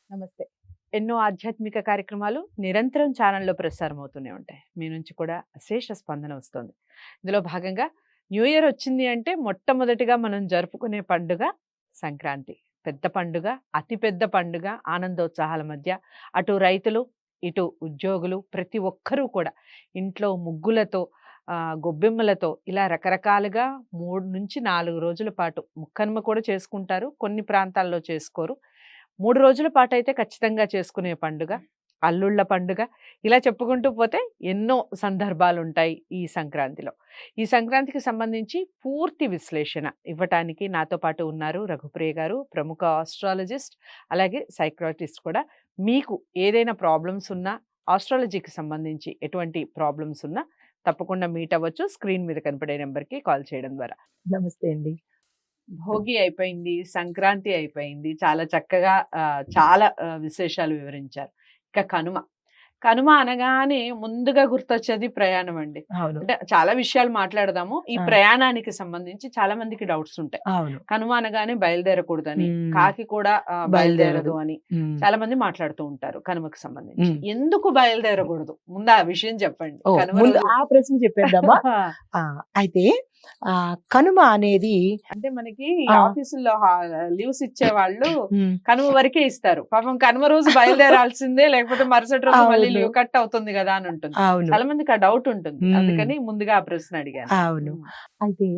నమస్తే. ఎన్నో ఆధ్యాత్మిక కార్యక్రమాలు నిరంతరం ఛానల్‌లో ప్రసారం అవుతూనే ఉంటాయి. మీ నుంచి కూడా అశేష స్పందన వస్తోంది. ఇందులో భాగంగా న్యూ ఇయర్ వచ్చింది అంటే మొట్టమొదటిగా మనం జరుపుకునే పండుగ సంక్రాంతి. పెద్ద పండుగ, అతి పెద్ద పండుగ, ఆనందోత్సాహాల మధ్య అటు రైతులు, ఇటు ఉద్యోగులు ప్రతి ఒక్కరూ కూడా ఇంట్లో ముగ్గులతో గొబ్బెమ్మలతో ఇలా రకరకాలుగా 3-4 రోజుల పాటు ముక్కనుమ కూడా చేసుకుంటారు. కొన్ని ప్రాంతాల్లో చేసుకోరు. 3 రోజుల పాటైతే ఖచ్చితంగా చేసుకునే పండుగ. అల్లుళ్ళ పండుగ. ఇలా చెప్పుకుంటూ పోతే ఎన్నో సందర్భాలుంటాయి ఈ సంక్రాంతిలో. ఈ సంక్రాంతికి సంబంధించి పూర్తి విశ్లేషణ ఇవ్వటానికి నాతో పాటు ఉన్నారు రఘుప్రియ గారు, ప్రముఖ ఆస్ట్రాలజిస్ట్, అలాగే సైకియాట్రిస్ట్ కూడా. మీకు ఏదైనా ప్రాబ్లమ్స్ ఉన్నా, ఆస్ట్రాలజీకి సంబంధించి ఎటువంటి ప్రాబ్లమ్స్ ఉన్నా తప్పకుండా మీట్ అవ్వచ్చు. స్క్రీన్ మీద కనపడే నెంబర్‌కి కాల్ చేయడం ద్వారా. నమస్తే అండి. భోగి అయిపోయింది, సంక్రాంతి అయిపోయింది. చాలా చక్కగా చాలా విశేషాలు వివరించారు. ఇక కనుమ. కనుమ అనగానే ముందుగా గుర్తొచ్చేది ప్రయాణం అండి. అవును. అంటే చాలా విషయాలు మాట్లాడదాము. ఈ ప్రయాణానికి సంబంధించి చాలా మందికి డౌట్స్ ఉంటాయి. అవును. కనుమ అనగానే బయలుదేరకూడదని, హ్మ్. కాకి కూడా బయలుదేరదు అని హ్మ్. చాలా మంది మాట్లాడుతూ ఉంటారు కనుమకి సంబంధించి. ఎందుకు బయలుదేరకూడదు? ముందు ఆ విషయం చెప్పండి. ఓహ్! కనుమ ముందు రోజు ఆ ప్రశ్న చెప్పేద్దామా? అయితే కనుమ అనేది అంటే మనకి ఆ! ఆఫీసుల్లో లీవ్స్ ఇచ్చేవాళ్ళు హ్మ్. కనుమ వరకే ఇస్తారు. పాపం కనుమ రోజు బయలుదేరాల్సిందే, లేకపోతే మరుసటి రోజు మళ్ళీ అవును. లీవ్ కట్ అవుతుంది గదా అని ఉంటుంది. అవును. చాలా మందికి ఆ డౌట్ ఉంటుంది. హ్మ్. అందుకని ముందుగా ఆ ప్రశ్న అడిగాను. అవును. అయితే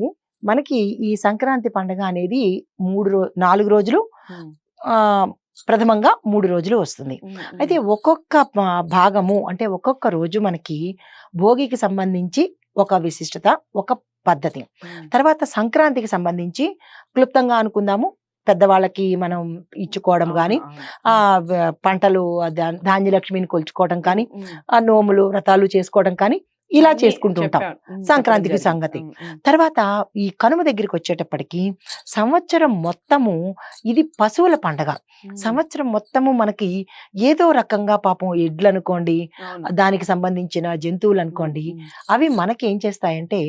మనకి ఈ సంక్రాంతి పండగ అనేది 4 రోజులు హ్మ్. ఆహ్, ప్రథమంగా 3 రోజులు వస్తుంది. హ్మ్. అయితే ఒక్కొక్క భాగము అంటే ఒక్కొక్క రోజు మనకి భోగికి సంబంధించి ఒక విశిష్టత, ఒక పద్ధతి. హ్మ్. తర్వాత సంక్రాంతికి సంబంధించి క్లుప్తంగా అనుకుందాము. పెద్దవాళ్ళకి మనం ఇచ్చుకోవడం అవును. గాని, అవును. పంటలు ధాన్యలక్ష్మిని కొలుచుకోవడం కానీ, హ్మ్. నోములు, వ్రతాలు చేసుకోవడం కానీ, ఇలా ఇవన్నీ చేసుకుంటూ ఉంటాం. చెప్పారు. చెప్పడం సంక్రాంతికి జరిగింది. సంగతి. హ్మ్. తర్వాత ఈ కనుమ దగ్గరికొచ్చేటప్పటికి సంవత్సరం మొత్తము ఇది పశువుల పండగ. హ్మ్. సంవత్సరం మొత్తము మనకి ఏదో రకంగా పాపం ఎడ్లనుకోండి, అవును. దానికి సంబంధించిన జంతువులనుకోండి, హ్మ్. అవి మనకేం చేస్తాయంటే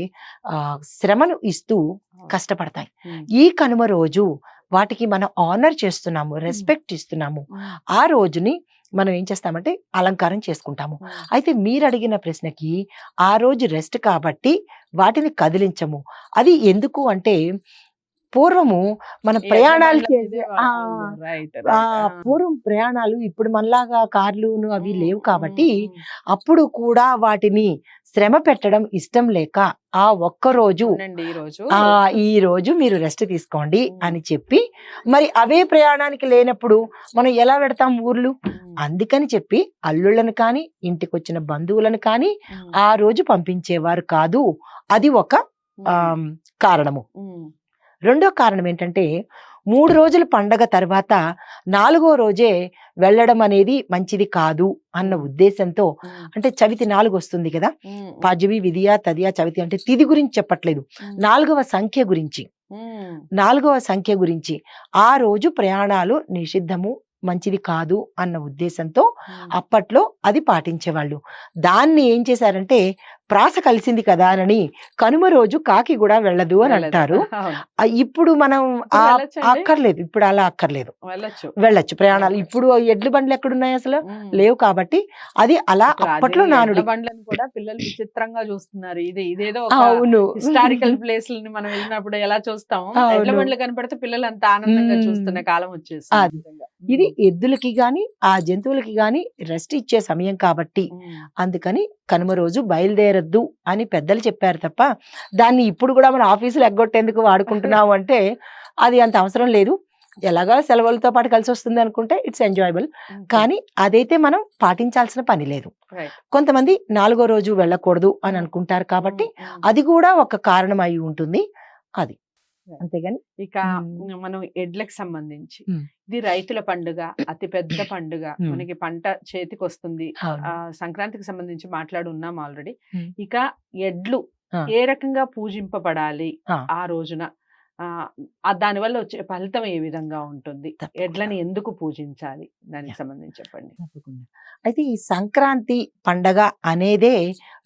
శ్రమను ఇస్తూ అవును. కష్టపడతాయి. హ్మ్. ఈ కనుమ రోజు వాటికి మనం ఆనర్ చేస్తున్నాము, రెస్పెక్ట్ ఇస్తున్నాము. హ్మ్. ఆ రోజుని మనం ఏం చేస్తామంటే అలంకారం చేసుకుంటాము. హ్మ్. అయితే మీరడిగిన ప్రశ్నకి ఆ రోజు రెస్ట్ కాబట్టి వాటిని కదిలించము. అది ఎందుకు అంటే పూర్వము మన ఈ ఎడ్ల ప్రయాణాలు బండ్ల చేసే మీదే ఆ! రైట్. రైట్. పూర్వం ప్రయాణాలు ఇప్పుడు మనలాగా కార్లును అవి హ్మ్. లేవు హ్మ్. కాబట్టి, హ్మ్. అప్పుడు కూడా వాటిని శ్రమ పెట్టడం ఇష్టం లేక, ఆ ఒక్కరోజు అవునండి. ఈరోజు ఈరోజు మీరు రెస్ట్ తీసుకోండి హ్మ్. అని చెప్పి, మరి అవే ప్రయాణానికి లేనప్పుడు మనం ఎలా పెడతాం ఊర్లు? హ్మ్. అందుకని చెప్పి అల్లుళ్ళను కానీ, ఇంటికొచ్చిన బంధువులను కానీ, హ్మ్. ఆ రోజు పంపించేవారు కాదు. అది ఒక హ్మ్. ఆహ్, కారణము. హ్మ్. రెండో కారణం ఏంటంటే 3 రోజుల పండగ తర్వాత 4గో రోజే వెళ్ళడం అనేది మంచిది కాదు అన్న హ్మ్. ఉద్దేశంతో, హ్మ్. అంటే చవితి 4 వస్తుంది కదా! హ్మ్. హ్మ్. పాడ్యమి, విదియ, తదియ, చవితి అంటే తిథి గురించి చెప్పట్లేదు. హ్మ్. 4గవ సంఖ్య గురించి. హ్మ్. 4గవ సంఖ్య గురించి. ఆ రోజు ప్రయాణాలు నిషిద్ధము, మంచిది కాదు అన్న ఉద్దేశంతో హ్మ్. అప్పట్లో అది పాటించేవాళ్ళు. దాన్ని ఏం చేశారంటే ప్రాస కలిసింది కదా అని కనుమ రోజు కాకి గూడా వెళ్ళదు అని వెళ్ళదు. అంటారు. అవును. ఇప్పుడు మనం ఇప్పుడు వెళ్ళొచ్చండి? అక్కర్లేదు. ఇప్పుడు అలా అక్కర్లేదు. వెళ్ళొచ్చు. వెళ్ళొచ్చు ప్రయాణాలు. ఓకే. ఇప్పుడు ఎడ్ల బండ్లు ఎక్కడున్నాయి అసలు? హ్మ్. లేవు కాబట్టి అది అలా ఇప్పుడు అదే అప్పట్లో ఎడ్ల నానుడి. బండ్లను కూడా పిల్లలు విచిత్రంగా చూస్తున్నారు. ఇదేదో ఒక అవును. హిస్టారికల్ ప్లేస్‌లని మనం వెళ్ళినప్పుడు ఎలా చూస్తామో, ఎడ్ల అవును. బండ్లు కనపడితే పిల్లలు అంత ఆనందంగా హ్మ్. చూస్తున్న కాలం వచ్చేసింది అది. నిజంగా. ఇది హ్మ్. ఎద్దులకి గాని, ఆ జంతువులకి గాని రెస్ట్ ఇచ్చే సమయం కాబట్టి, హ్మ్. అందుకని కనుమ రోజు బయలుదేరొద్దు అని పెద్దలు చెప్పారు తప్ప, దాన్ని ఇప్పుడు గూడా మన ఆఫీసులో ఎగ్గొట్టేందుకు వాడుకుంటున్నాము అంటే, అది అంత అవసరం లేదు. ఎలాగో సెలవులతో పాటు కలిసొస్తుంది అనుకుంటే ఇట్స్ ఎంజాయబుల్. ఓకే. కానీ అదైతే మనం పాటించాల్సిన పని లేదు. రైట్. కొంతమంది 4గో రోజు వెళ్ళకూడదు అని హ్మ్. అనుకుంటారు కాబట్టి, హ్మ్. హ్మ్. అది కూడా ఒక కారణం అయి ఉంటుంది. అది. రైట్. అంతేగాని ఇక హ్మ్. మనం ఎడ్లకి సంబంధించి హ్మ్. ఇది రైతుల పండుగ, అతి పెద్ద పండుగ. హ్మ్. మనకి పంట చేతికొస్తుంది. అవును. సంక్రాంతికి సంబంధించి మాట్లాడున్నాం ఆల్రెడీ. హ్మ్. ఇక ఎడ్లు ఆ! ఏ రకంగా పూజింపబడాలి ఆ! ఆ రోజున? ఆహ్, దానివల్ల వచ్చే ఫలితం ఏ విధంగా ఉంటుంది? తప్పకుండా. ఎడ్లని ఎందుకు పూజించాలి? దానికి యాహ్! సంబంధించి చెప్పండి. తప్పకుండా. అయితే ఈ సంక్రాంతి పండగ అనేదే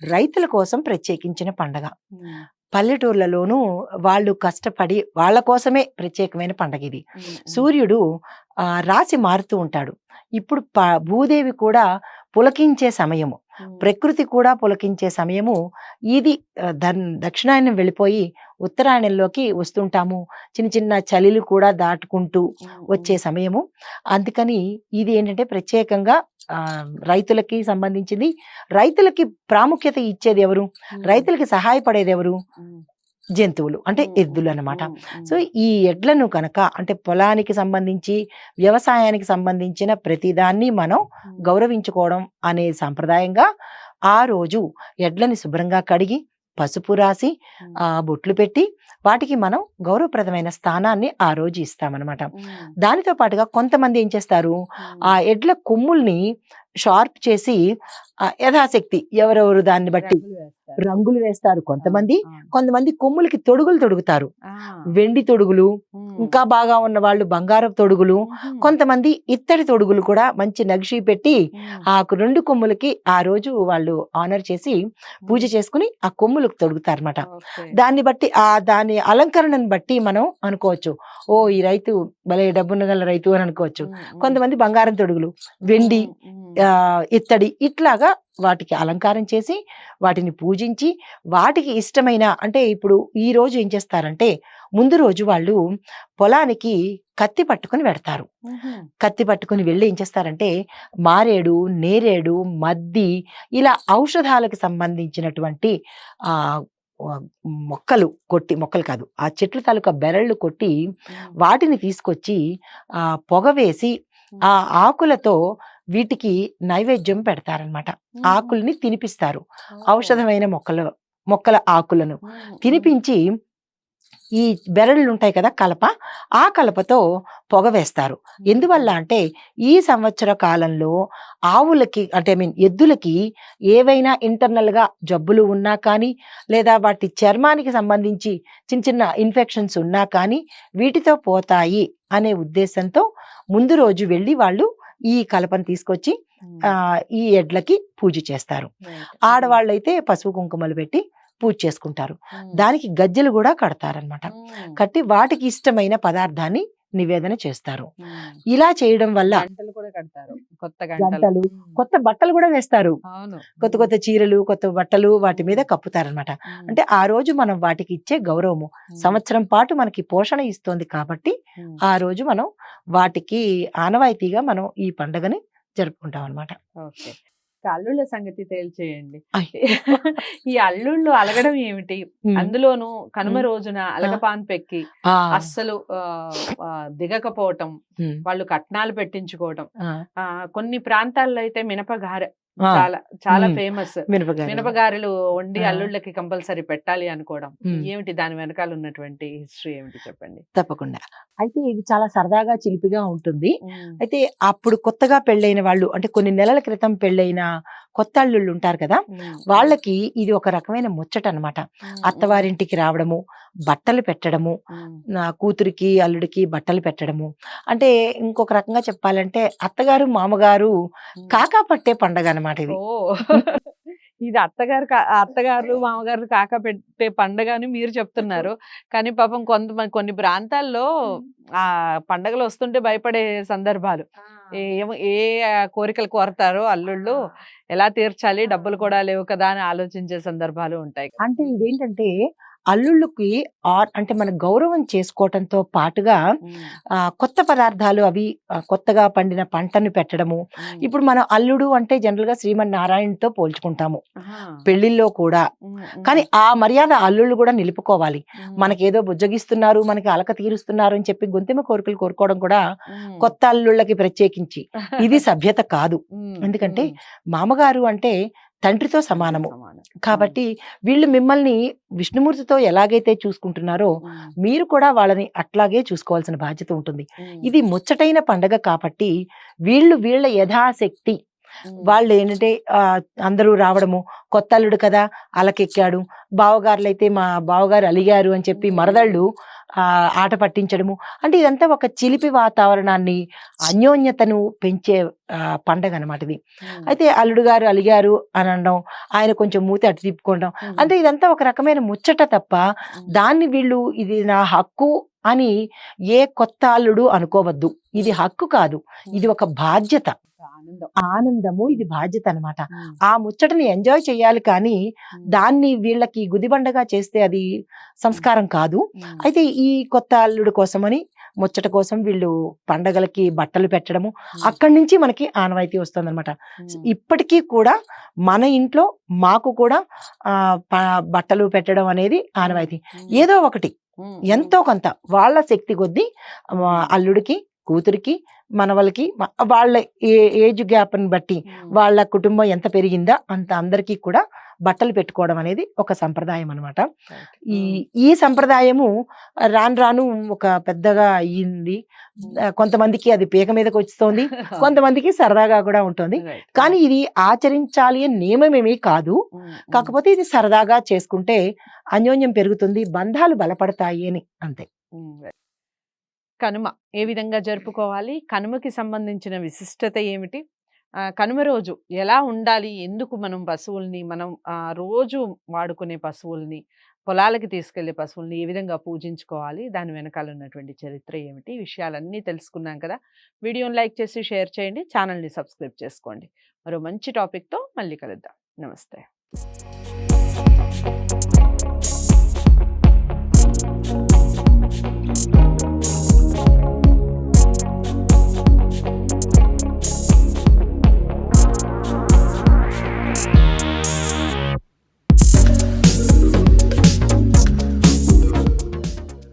రైతుల కోసం ప్రత్యేకించిన పండగ. హ్మ్. పల్లెటూర్లలోనూ వాళ్ళు కష్టపడి వాళ్ళ కోసమే ప్రత్యేకమైన పండగ ఇది. సూర్యుడు రాశి మారుతూ ఉంటాడు. ఇప్పుడు భూదేవి కూడా పులకించే సమయము, ప్రకృతి కూడా పులకించే సమయము ఇది. దక్షిణాయనం వెళ్ళిపోయి ఉత్తరాయణంలోకి వస్తుంటాము. చిన్న చిన్న చలిలు కూడా దాటుకుంటూ వచ్చే సమయము. అందుకని ఇది ఏంటంటే ప్రత్యేకంగా రైతులకి సంబంధించింది. రైతులకి ప్రాముఖ్యత ఇచ్చేది ఎవరు? రైతులకి సహాయపడేది ఎవరు? జంతువులు, అంటే ఎద్దులు అన్నమాట. సో ఈ ఎడ్లను కనుక అంటే పొలానికి సంబంధించి వ్యవసాయానికి సంబంధించిన ప్రతిదాన్ని మనం గౌరవించుకోవడం అనే సాంప్రదాయంగా ఆ రోజు ఎడ్లని శుభ్రంగా కడిగి పసుపు రాసి బొట్లు పెట్టి వాటికి మనం గౌరవప్రదమైన స్థానాన్ని ఆ రోజు ఇస్తామన్నమాట. దానితో పాటుగా కొంతమంది ఏం చేస్తారు, ఆ ఎడ్ల కొమ్ముల్ని షార్ప్ చేసి యథాశక్తి ఎవరెవరు దాన్ని బట్టి రంగులు వేస్తారు. కొంతమంది కొమ్ములకి తొడుగులు తొడుగుతారు. వెండి తొడుగులు, ఇంకా బాగా ఉన్న వాళ్ళు బంగారపు తొడుగులు, కొంతమంది ఇత్తడి తొడుగులు కూడా మంచి నగిషి పెట్టి ఆ 2 కొమ్ములకి ఆ రోజు వాళ్ళు ఆనర్ చేసి పూజ చేసుకుని ఆ కొమ్ములకు తొడుగుతారు అనమాట. దాన్ని బట్టి దాని అలంకరణను బట్టి మనం అనుకోవచ్చు, ఓ ఈ రైతు భలే డబ్బున్నగల రైతు అని అనుకోవచ్చు. కొంతమంది బంగారం తొడుగులు, వెండి, ఇత్తడి ఇట్లాగా వాటికి అలంకారం చేసి వాటిని పూజించి వాటికి ఇష్టమైన, అంటే ఇప్పుడు ఈ రోజు ఏం చేస్తారంటే ముందు రోజు వాళ్ళు పొలానికి కత్తి పట్టుకుని వెడతారు. కత్తి పట్టుకుని వెళ్ళి ఏం చేస్తారంటే మారేడు, నేరేడు, మద్ది ఇలా ఔషధాలకు సంబంధించినటువంటి మొక్కలు కాదు, ఆ చెట్ల తాలూకా బెరళ్ళు కొట్టి వాటిని తీసుకొచ్చి పొగ వేసి ఆ ఆకులతో వీటికి నైవేద్యం పెడతారనమాట. ఆకుల్ని తినిపిస్తారు. ఔషధమైన మొక్కల ఆకులను తినిపించి ఈ బెరళ్ళు ఉంటాయి కదా, ఆ కలపతో పొగ వేస్తారు. ఎందువల్ల అంటే ఈ సంవత్సర కాలంలో ఆవులకి అంటే ఎద్దులకి ఏవైనా ఇంటర్నల్ గా జబ్బులు ఉన్నా కానీ, లేదా వాటి చర్మానికి సంబంధించి చిన్న చిన్న ఇన్ఫెక్షన్స్ ఉన్నా కానీ వీటితో పోతాయి అనే ఉద్దేశంతో ముందు రోజు వెళ్ళి వాళ్ళు ఈ కలపను తీసుకొచ్చి ఈ ఎడ్లకి పూజ చేస్తారు. ఆడవాళ్ళైతే పసుపు కుంకుమలు పెట్టి పూజ చేసుకుంటారు. దానికి గజ్జెలు కూడా కడతారనమాట. కట్టి వాటికి ఇష్టమైన పదార్థాన్ని నివేదన చేస్తారు. ఇలా చేయడం వల్ల గంటలు, కొత్త బట్టలు కూడా వేస్తారు. కొత్త చీరలు, కొత్త బట్టలు వాటి మీద కప్పుతారనమాట. అంటే ఆ రోజు మనం వాటికి ఇచ్చే గౌరవము సంవత్సరం పాటు మనకి పోషణ ఇస్తోంది కాబట్టి ఆ రోజు మనం వాటికి ఆనవాయితీగా మనం ఈ పండుగని జరుపుకుంటాం అనమాట. అల్లుళ్ళ సంగతి తేల్చేయండి. ఈ అల్లుళ్ళు అలగడం ఏమిటి? అందులోను కనుమ రోజున అలగపాన్ పెక్కి అస్సలు దిగకపోవటం, వాళ్ళు కట్నాలు పెట్టించుకోవటం. కొన్ని ప్రాంతాల్లో అయితే మినపగారె చాలా ఫేమస్. మినపగారెలు వండి అల్లుళ్ళకి కంపల్సరీ పెట్టాలి అనుకోవడం ఏమిటి? దాని వెనకాల ఉన్నటువంటి హిస్టరీ ఏమిటి చెప్పండి. తప్పకుండా. అయితే ఇది చాలా సరదాగా చిలిపిగా ఉంటుంది. అయితే అప్పుడు కొత్తగా పెళ్ళైన వాళ్ళు, అంటే కొన్ని నెలల క్రితం పెళ్ళైన కొత్త అల్లుళ్ళు ఉంటారు కదా, వాళ్ళకి ఇది ఒక రకమైన ముచ్చట అన్నమాట. అత్తవారింటికి రావడము, బట్టలు పెట్టడము, నా కూతురికి అల్లుడికి బట్టలు పెట్టడము. అంటే ఇంకొక రకంగా చెప్పాలంటే అత్తగారు మామగారు కాకా పట్టే పండగ అన్నమాట ఇది. ఇది అత్తగారు మామగారు కాకా పెట్టే పండగ అని మీరు చెప్తున్నారు. కానీ పాపం కొన్ని ప్రాంతాల్లో ఆ పండగలు వస్తుంటే భయపడే సందర్భాలు. ఏ కోరికలు కోరతారో అల్లుళ్ళు, ఎలా తీర్చాలి, డబ్బులు కూడా లేవు కదా అని ఆలోచించే సందర్భాలు ఉంటాయి. అంటే ఇదేంటంటే అల్లుళ్ళకి అంటే మన గౌరవం చేసుకోవటంతో పాటుగా కొత్త పదార్థాలు అవి కొత్తగా పండిన పంటను పెట్టడము. ఇప్పుడు మనం అల్లుడు అంటే జనరల్ గా శ్రీమన్నారాయణతో పోల్చుకుంటాము పెళ్లిల్లో కూడా. కానీ ఆ మర్యాద అల్లుళ్ళు కూడా నిలుపుకోవాలి. మనకేదో బుజ్జగిస్తున్నారు, మనకి అలక తీరుస్తున్నారు అని చెప్పి గొంతెమ్మ కోరికలు కోరుకోవడం కూడా కొత్త అల్లుళ్ళకి ప్రత్యేకించి ఇది సభ్యత కాదు. ఎందుకంటే మామగారు అంటే తండ్రితో సమానము కాబట్టి వీళ్ళు మిమ్మల్ని విష్ణుమూర్తితో ఎలాగైతే చూసుకుంటున్నారో మీరు కూడా వాళ్ళని అట్లాగే చూసుకోవాల్సిన బాధ్యత ఉంటుంది. ఇది ముచ్చటైన పండగ కాబట్టి వీళ్ళ యథాశక్తి వాళ్ళు ఏంటంటే అందరూ రావడము, కొత్త అల్లుడు కదా అలకెక్కాడు, బావగారులు అయితే మా బావగారు అలిగారు అని చెప్పి మరదళ్ళు ఆట పట్టించడము. అంటే ఇదంతా ఒక చిలిపి వాతావరణాన్ని, అన్యోన్యతను పెంచే పండగ అనమాట ఇది. అయితే అల్లుడు గారు అలిగారు అని అనడం, ఆయన కొంచెం మూతి అటు తిప్పుకోవడం, అంటే ఇదంతా ఒక రకమైన ముచ్చట తప్ప దాన్ని వీళ్ళు ఇది నా హక్కు అని ఏ కొత్త అల్లుడు అనుకోవద్దు. ఇది హక్కు కాదు, ఇది ఒక బాధ్యత, ఆనందము, ఇది బాధ్యత అనమాట. ఆ ముచ్చటని ఎంజాయ్ చేయాలి కానీ దాన్ని వీళ్ళకి గుదిబండగా చేస్తే అది సంస్కారం కాదు. అయితే ఈ కొత్త అల్లుడు కోసమని ముచ్చట కోసం వీళ్ళు పండగలకి బట్టలు పెట్టడము, అక్కడి నుంచి మనకి ఆనవాయితీ వస్తుంది అనమాట. ఇప్పటికీ కూడా మన ఇంట్లో మాకు కూడా బట్టలు పెట్టడం అనేది ఆనవాయితీ. ఏదో ఒకటి ఎంతో కొంత వాళ్ళ శక్తి కొద్దీ అల్లుడికి, కూతురికి, మనవలకి, వాళ్ళ ఏజ్ గ్యాప్ని బట్టి వాళ్ళ కుటుంబం ఎంత పెరిగిందా అంత అందరికీ కూడా బట్టలు పెట్టుకోవడం అనేది ఒక సంప్రదాయం అనమాట. ఈ సంప్రదాయము రాను రాను ఒక పెద్దగా అయ్యింది. కొంతమందికి అది పీక మీదకి వస్తుంది, కొంతమందికి సరదాగా కూడా ఉంటుంది. కానీ ఇది ఆచరించాలి అని నియమమేమీ కాదు. కాకపోతే ఇది సరదాగా చేసుకుంటే అన్యోన్యం పెరుగుతుంది, బంధాలు బలపడతాయి అని అంతే. కనుమ ఏ విధంగా జరుపుకోవాలి, కనుమకి సంబంధించిన విశిష్టత ఏమిటి, కనుమ రోజు ఎలా ఉండాలి, ఎందుకు మనం పశువుల్ని, మనం రోజు వాడుకునే పశువుల్ని, పొలాలకి తీసుకెళ్లే పశువుల్ని ఏ విధంగా పూజించుకోవాలి, దాని వెనకాల ఉన్నటువంటి చరిత్ర ఏమిటి, ఈ విషయాలన్నీ తెలుసుకున్నాం కదా. వీడియోని లైక్ చేసి షేర్ చేయండి, ఛానల్ని సబ్స్క్రైబ్ చేసుకోండి. మరో మంచి టాపిక్తో మళ్ళీ కలుద్దాం. నమస్తే.